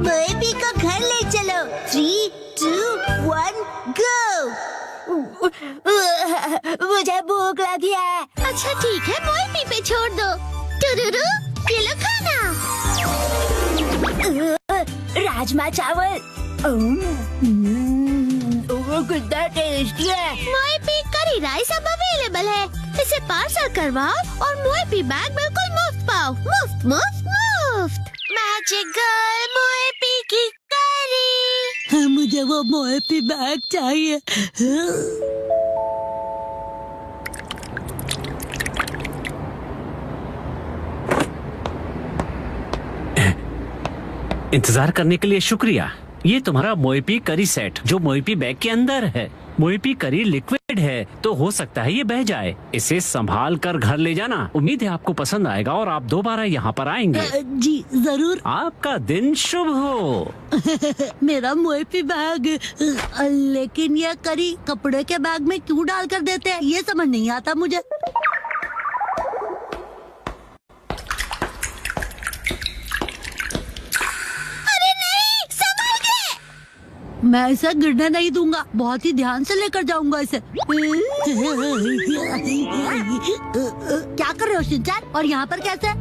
मोएपी को घर ले चलो। 3, 2, 1 गो। मुझे भूख लगी है। अच्छा ठीक है, मोएपी पे छोड़ दो। टुरुरु, ये लो खाना। राजमा चावल कितना टेस्टी है। मोएपी करी राइस अब अवेलेबल है। इसे पार्सल करवाओ और मोएपी बैग बिल्कुल मुफ्त पाओ। मुफ्त मुफ्त मुफ्त। मैजिकल मोएपी की करी। मुझे वो मोएपी बैग चाहिए। इंतजार करने के लिए शुक्रिया। ये तुम्हारा मोएपी करी सेट जो मोएपी बैग के अंदर है। मोएपी करी लिक्विड है तो हो सकता है ये बह जाए। इसे संभाल कर घर ले जाना। उम्मीद है आपको पसंद आएगा और आप दोबारा यहाँ पर आएंगे। जी जरूर। आपका दिन शुभ हो। मेरा मोएपी बैग। लेकिन ये करी कपड़े के बैग में क्यों डाल कर देते हैं, ये समझ नहीं आता मुझे। मैं इसे गिरने नहीं दूंगा। बहुत ही ध्यान से लेकर जाऊंगा इसे। क्या कर रहे हो शिनचैन? और यहाँ पर कैसे?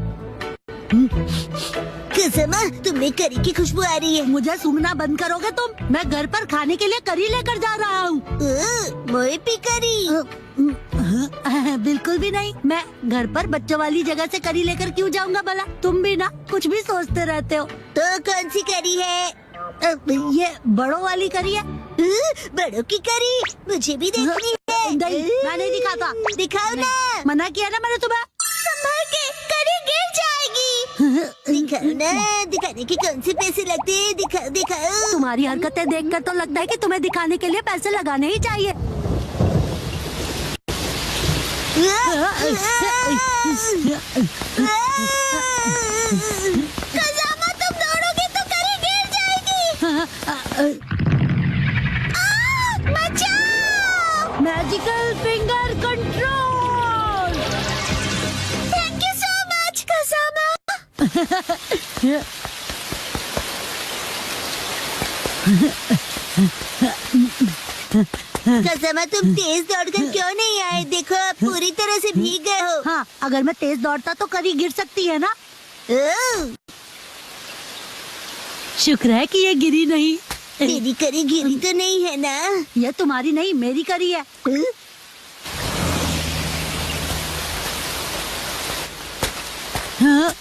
कसमा, तुम्हें करी की खुशबू आ रही है। मुझे सूंघना बंद करोगे तुम? मैं घर पर खाने के लिए करी लेकर जा रहा हूँ। मोएपी करी? बिल्कुल भी नहीं। मैं घर पर बच्चों वाली जगह से करी लेकर क्यों जाऊंगा भला? तुम भी ना कुछ भी सोचते रहते हो। तो कौन सी करी है? ये बड़ों वाली करी है। बड़ों की करी मुझे भी देखनी है। नहीं, मैं नहीं दिखाता। दिखाओ ना। मना किया ना मैंने तुम्हें। संभाल के, करी गिर जाएगी। दिखाओ ना। दिखाने के कौन से पैसे लगते हैं? दिखाओ दिखाओ। तुम्हारी हरकतें देखकर तो लगता है कि तुम्हें दिखाने के लिए पैसे लगाने ही चाहिए। खजामा, तुम दौड़ोगे तो करी गिर जाएगी। बचाओ! Magical finger control. Thank you so much खजामा। कसमा, तुम तेज दौड़कर क्यों नहीं आए? देखो आप पूरी तरह से भीग गए हो। हाँ, अगर मैं तेज दौड़ता तो करी गिर सकती है ना। शुक्र है कि ये गिरी नहीं। तेरी करी गिरी तो नहीं है ना? ये तुम्हारी नहीं, मेरी करी है। हाँ?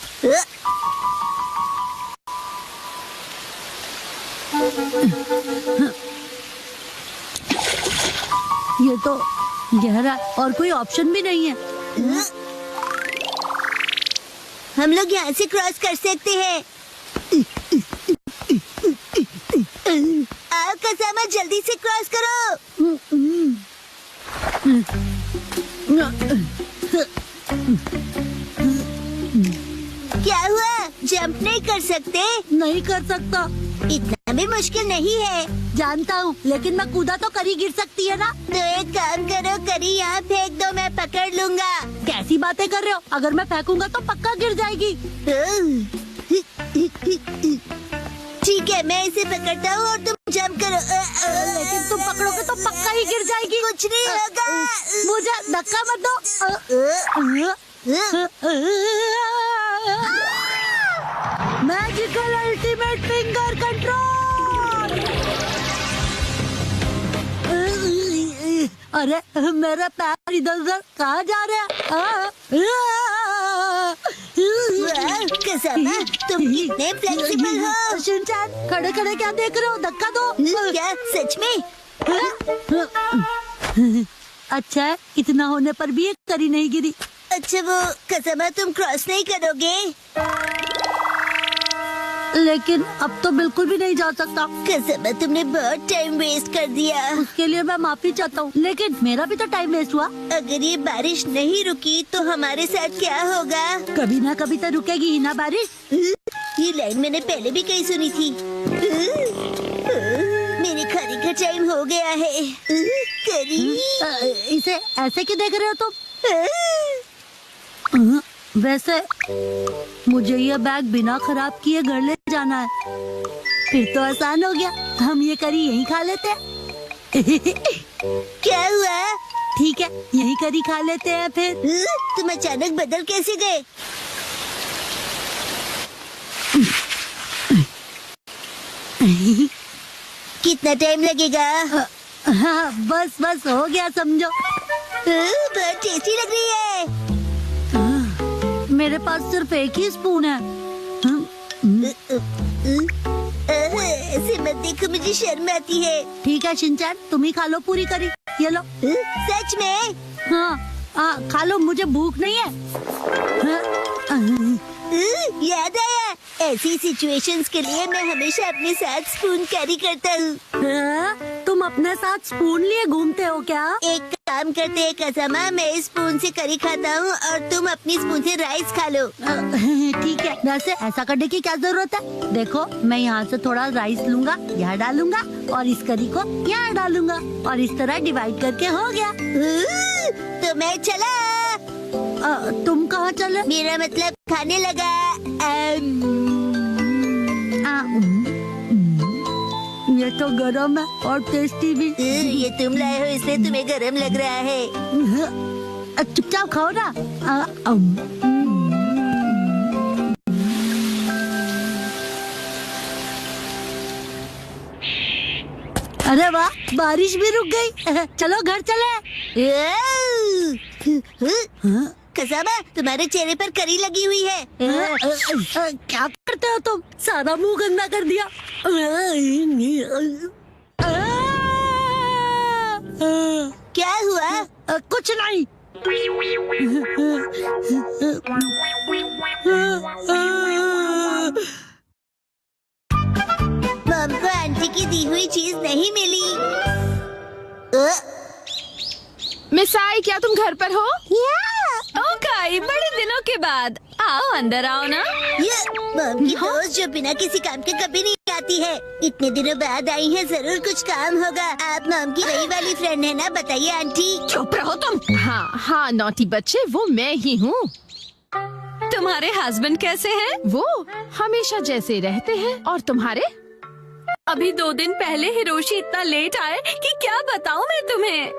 ये तो गहरा और कोई ऑप्शन भी नहीं है। हम लोग यहाँ से क्रॉस कर सकते हैं। आओ कसमा, जल्दी से क्रॉस करो। क्या हुआ? जंप नहीं कर सकते? नहीं कर सकता। इतना भी मुश्किल नहीं है। जानता हूँ, लेकिन मैं कूदा तो करी गिर सकती है ना। तो एक काम करो, करी यहाँ फेंक दो, मैं पकड़ लूंगा। कैसी बातें कर रहे हो? अगर मैं फेंकूंगा तो पक्का गिर जाएगी। ठीक है, मैं इसे पकड़ता हूँ और तुम जंप करो। लेकिन तुम पकड़ोगे तो पक्का ही गिर जाएगी। कुछ नहीं होगा। मुझे धक्का मत दो। Magical ultimate finger control. अरे मेरा पैर इधर उधर कहाँ जा रहा है? कसमा, तुम कितने फ्लेक्सिबल हो। शिनचैन, खड़े खड़े क्या देख रहे हो? धक्का दो। क्या सच में? अच्छा है, इतना होने पर भी एक करी नहीं गिरी। अच्छा वो कसमा, तुम क्रॉस नहीं करोगे? लेकिन अब तो बिल्कुल भी नहीं जा सकता। कसमा, तुमने बहुत टाइम वेस्ट कर दिया। उसके लिए मैं माफी चाहता हूँ, लेकिन मेरा भी तो टाइम वेस्ट हुआ। अगर ये बारिश नहीं रुकी तो हमारे साथ क्या होगा? कभी ना कभी तो रुकेगी ही ना बारिश। ये लाइन मैंने पहले भी कहीं सुनी थी। मेरे खाने का टाइम हो गया है। करी, इसे ऐसे क्यों देख रहे हो तुम? वैसे मुझे यह बैग बिना खराब किए घर ले जाना है। फिर तो आसान हो गया, हम ये करी यहीं खा लेते हैं। क्या हुआ? ठीक है, यहीं करी खा लेते हैं फिर। तुम अचानक बदल कैसे गए? कितना टाइम लगेगा? हाँ, बस बस हो गया समझो। बहुत टेस्टी लग रही है। मेरे पास सिर्फ एक ही स्पून है। ऐसे मत देखो, मुझे शर्म आती है। ठीक है शिनचैन, तुम ही खा लो पूरी करी, ये लो। सच में? हाँ, खा लो, मुझे भूख नहीं है। याद आया, ऐसी सिचुएशंस के लिए मैं हमेशा अपने साथ स्पून कैरी करता हूँ। तुम अपने साथ स्पून लिए घूमते हो क्या? एक काम करते हैं कसामा, मैं इस स्पून से करी खाता हूँ और तुम अपनी स्पून से राइस खा लो। ठीक है, वैसे ऐसा करने की क्या जरूरत है? देखो, मैं यहाँ से थोड़ा राइस लूंगा, यहाँ डालूंगा और इस करी को यहाँ डालूंगा और इस तरह डिवाइड करके हो गया। तो मैं चला। तुम कहाँ चले? मेरा मतलब खाने लगा। ये तो गरम है और टेस्टी भी। ये तुम लाए हो इसलिए तुम्हें गरम लग रहा है। चुपचाप खाओ ना। अरे वाह, बारिश भी रुक गई। चलो घर चले। कसाबा, तुम्हारे चेहरे पर करी लगी हुई है। क्या करते हो तुम? सारा मुंह गंदा कर दिया। क्या हुआ? कुछ नहीं। मम को आंटी की दी हुई चीज नहीं मिली। मिसाई, क्या तुम घर पर हो? ओके, बड़े दिनों के बाद। आओ अंदर आओ ना। ये मम की दोस्त जो बिना किसी काम के कभी नहीं आती है, इतने दिनों बाद आई है, जरूर कुछ काम होगा। आप मम की वही वाली फ्रेंड है ना? बताइए आंटी। चुप रहो तुम। हाँ नॉटी बच्चे, वो मैं ही हूँ। तुम्हारे हस्बैंड कैसे हैं? वो हमेशा जैसे रहते हैं। और तुम्हारे? अभी 2 दिन पहले हिरोशी इतना लेट आए कि क्या बताऊं मैं तुम्हें।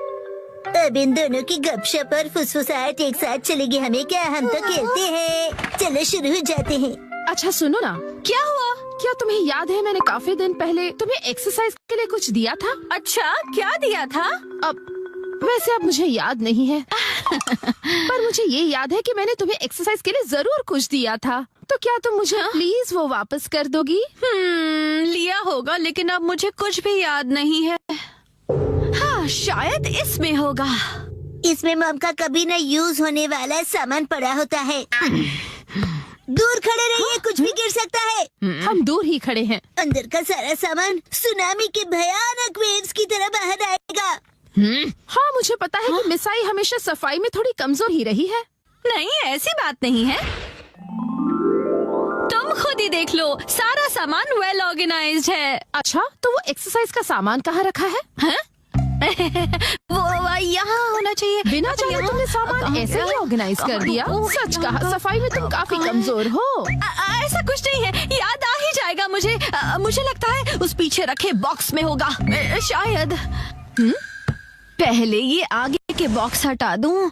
अब इन दोनों की गपशप और फुसफुसाहट एक साथ चलेगी हमें क्या? हम तो खेलते हैं। चलो शुरू हो जाते हैं। अच्छा सुनो ना, क्या हुआ? क्या तुम्हें याद है मैंने काफी दिन पहले तुम्हें एक्सरसाइज के लिए कुछ दिया था? अच्छा, क्या दिया था? वैसे अब मुझे याद नहीं है। पर मुझे ये याद है कि मैंने तुम्हें एक्सरसाइज के लिए जरूर कुछ दिया था। तो क्या तुम मुझे प्लीज वो वापस कर दोगी? लिया होगा, लेकिन अब मुझे कुछ भी याद नहीं है। हाँ, शायद इसमें होगा। इसमें मम का कभी न यूज होने वाला सामान पड़ा होता है। दूर खड़े रहिए, कुछ भी गिर सकता है। हम दूर ही खड़े हैं। अंदर का सारा सामान सुनामी के भयानक वेव्स की तरह बाहर आएगा। हाँ, मुझे पता है कि मिसाई हमेशा सफाई में थोड़ी कमजोर ही रही है। नहीं, ऐसी बात नहीं है। तुम खुद ही देख लो, सारा सामान वेल ऑर्गेनाइज्ड है। अच्छा, तो वो एक्सरसाइज का सामान कहाँ रखा है? वो यहाँ होना चाहिए। बिना जाने तुमने सामान ऐसे ही ऑर्गेनाइज कर दिया। सच कहा, सफाई में तुम काफी कमजोर हो। ऐसा कुछ नहीं है, याद आ ही जाएगा मुझे। मुझे लगता है उस पीछे रखे बॉक्स में होगा, शायद। पहले ये आगे के बॉक्स हटा दूं।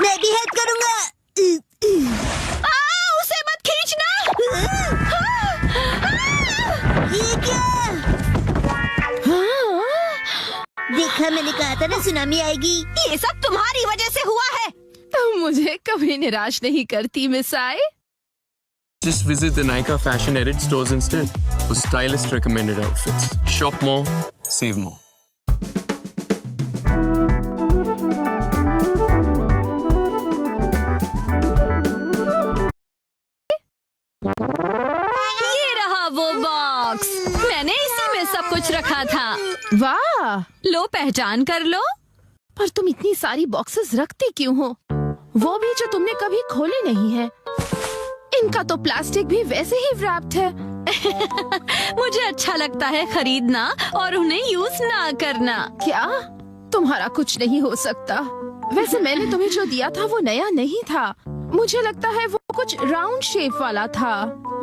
मैं भी हेल्प करूँगा। उसे मत खींचना। ये क्या? देखा, मैंने कहा था ना सुनामी आएगी। ये सब तुम्हारी वजह से हुआ है। तुम मुझे कभी निराश नहीं करती मिसाई। Just visit the Nykaa Fashion Edit stores instead for stylist recommended outfits. Shop more, save more. ये रहा वो बॉक्स, मैंने इसी में सब कुछ रखा था। वाह, लो, पहचान कर लो। पर तुम इतनी सारी बॉक्सेस रखती क्यों हो? वो भी जो तुमने कभी खोले नहीं है। इनका तो प्लास्टिक भी वैसे ही रैप्ड है। मुझे अच्छा लगता है खरीदना और उन्हें यूज ना करना। क्या? तुम्हारा कुछ नहीं हो सकता। वैसे मैंने तुम्हें जो दिया था वो नया नहीं था। मुझे लगता है वो कुछ राउंड शेप वाला था।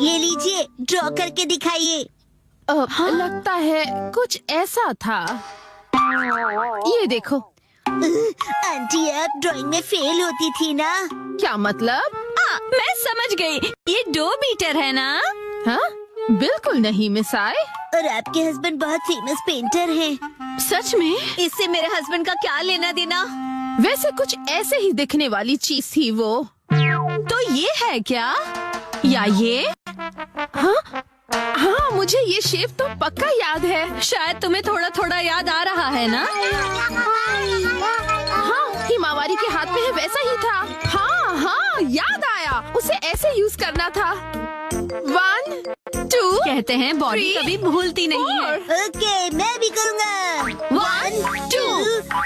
ये लीजिए, ड्रॉ करके दिखाइए। लगता है कुछ ऐसा था। ये देखो। आंटी, आप ड्राइंग में फेल होती थी ना। क्या मतलब? मैं समझ गई, ये 2 मीटर है ना? हाँ? बिल्कुल नहीं मिस आय। और आपके हस्बैंड बहुत फेमस पेंटर हैं। सच में? इससे मेरे हस्बैंड का क्या लेना देना? वैसे कुछ ऐसे ही दिखने वाली चीज थी वो। तो ये है क्या? या ये? हाँ, मुझे ये शेप तो पक्का याद है। शायद तुम्हें थोड़ा थोड़ा याद आ रहा है ना? हाँ, हिमावारी के हाथ में है वैसा ही था। हाँ, याद आया। उसे ऐसे यूज करना था। 1 2 कहते हैं बॉडी 3 कभी भूलती नहीं है। ओके, मैं भी करूँगा। 1 2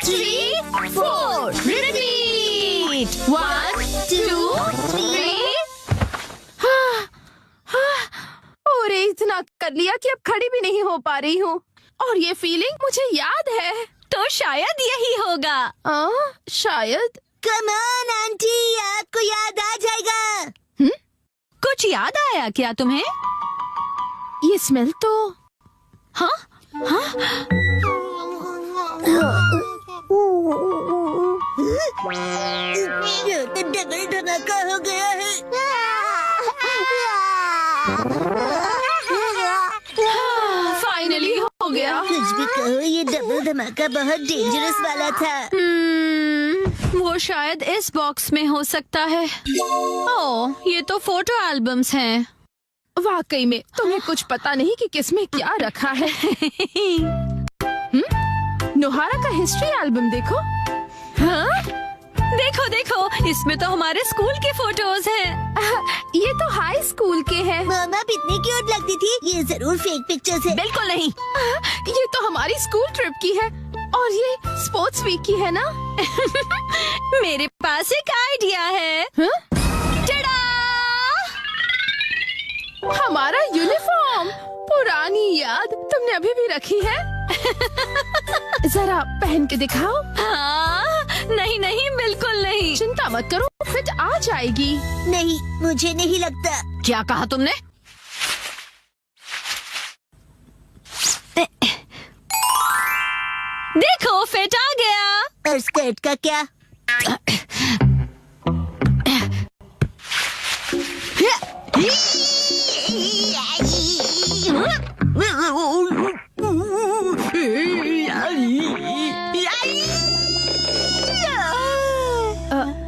3 4 रिपीट। 1 2 3। और इतना कर लिया कि अब खड़ी भी नहीं हो पा रही हूँ। और ये फीलिंग मुझे याद है। तो शायद यही होगा। शायद। कम ऑन आंटी, आपको याद आ जाएगा। कुछ याद आया क्या तुम्हें? ये स्मेल तो। हाँ? ये तो डबल धमाका हो गया है। फाइनली हो गया। कुछ भी कहो, ये डबल धमाका बहुत डेंजरस वाला था। वो शायद इस बॉक्स में हो सकता है। ओह, ये तो फोटो एल्बम्स हैं। वाकई में तुम्हें कुछ पता नहीं कि किसमें क्या रखा है। नोहारा का हिस्ट्री एल्बम देखो। हाँ? देखो देखो, इसमें तो हमारे स्कूल के फोटोज हैं। ये तो हाई स्कूल के हैं। मामा इतनी क्यूट लगती थी। ये जरूर फेक पिक्चर्स है। बिल्कुल नहीं। ये तो हमारी स्कूल ट्रिप की है। और ये स्पोर्ट्स वीक की है ना? मेरे पास एक आइडिया है। टडा! हमारा यूनिफॉर्म। पुरानी याद तुमने अभी भी रखी है? जरा पहन के दिखाओ। नहीं नहीं, बिल्कुल नहीं। चिंता मत करो, फिट आ जाएगी। नहीं, मुझे नहीं लगता। क्या कहा तुमने? देखो, फिट आ गया। और स्कर्ट का क्या?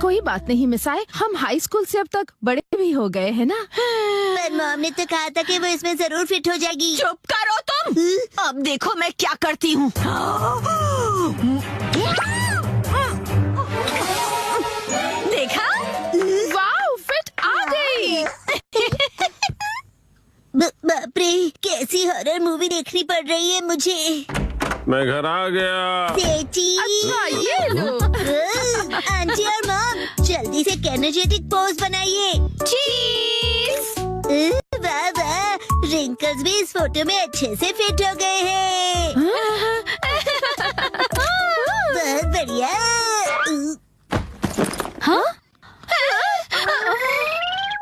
कोई बात नहीं मिसाए, हम हाई स्कूल से अब तक बड़े भी हो गए हैं ना। पर मॉम ने तो कहा था कि वो इसमें जरूर फिट हो जाएगी। चुप करो तुम। अब देखो मैं क्या करती हूँ। देखा? वाओ, फिट आ गई। बाप रे, कैसी हॉरर मूवी देखनी पड़ रही है मुझे। मैं घर आ गया। सेठी। अच्छा, ये लो। आंटी और मॉम, जल्दी से एनर्जेटिक पोज बनाइए। चीज। वाह वाह, रिंकल्स भी इस फोटो में अच्छे से फिट हो गए हैं। बहुत बढ़िया।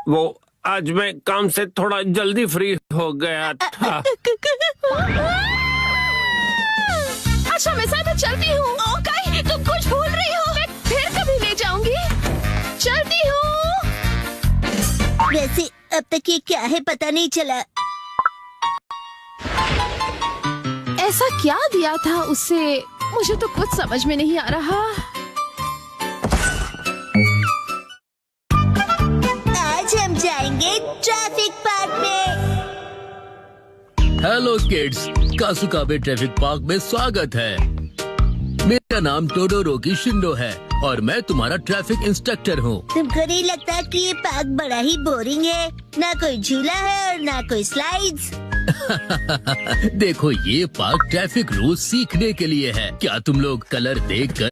वो आज मैं काम से थोड़ा जल्दी फ्री हो गया था। अच्छा मिसाए, मैं चलती हूँ। ओके, तुम कुछ भूल रही हो। मैं फिर कभी ले जाऊंगी। चलती हूँ। वैसे अब तक ये क्या है पता नहीं चला। ऐसा क्या दिया था उसे, मुझे तो कुछ समझ में नहीं आ रहा। आज हम जाएंगे ट्रैफिक पार्क में। हेलो किड्स, कासुकाबे ट्रैफिक पार्क में स्वागत है। मेरा नाम टोडोरोकी शिंडो है और मैं तुम्हारा ट्रैफिक इंस्ट्रक्टर हूँ। तुमको नहीं लगता कि ये पार्क बड़ा ही बोरिंग है? ना कोई झूला है और ना कोई स्लाइड्स। देखो, ये पार्क ट्रैफिक रूल्स सीखने के लिए है। क्या तुम लोग कलर देखकर